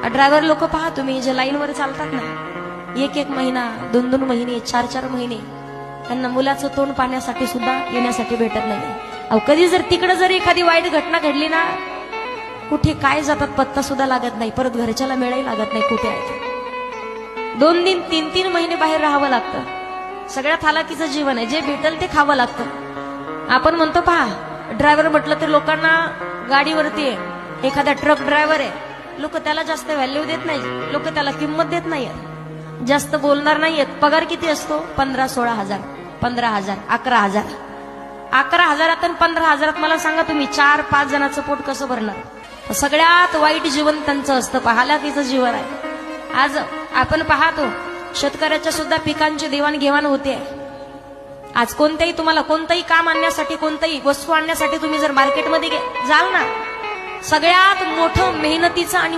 Driver लोक पहा तुम्ही, जे लाईनवर चालतात ना, एक एक महिना, 2-2 महिने, 4-4 महिने त्यांना मुलाचं तोंड पाहण्यासाठी सुद्धा येण्यासाठी भेटत नाही. अहो कधी जर तिकडे जर एखादी वाईट घटना घडली ना, कुठे काय जातात पत्ता सुद्धा लागत नाही, परत घरच्याला मिळाही लागत नाही कुठे आहे. 2 दिन 3-3 महिने बाहेर राहावं लागतं. सगळ्यात हालाकीचं जीवन आहे, जे भेटल ते खावं लागतं. आपण म्हणतो पहा, ड्रायव्हर म्हटलं तर लोकांना गाडीवरती आहे, एखादा ट्रक ड्रायव्हर आहे, लोक त्याला जास्त व्हॅल्यू देत नाही, लोक त्याला किंमत देत नाहीयेत, जास्त बोलणार नाहीयेत. पगार किती असतो? 15-16 हजार, 15,000, 11,000. 11,000 आणि 15,000 मला सांगा तुम्ही 4-5 जणांचं पोट कसं भरणार? सगळ्यात वाईट जीवन त्यांचं असतं, हालाकीचं जीवन आहे. आज आपण पाहतो शेतकऱ्याच्या सुद्धा पिकांची देवाणघेवाण होते. आज कोणत्याही तुम्हाला कोणतंही काम आणण्यासाठी, कोणतंही वस्तू आणण्यासाठी तुम्ही जर मार्केटमध्ये जाल ना, सगळ्यात मोठं मेहनतीचं आणि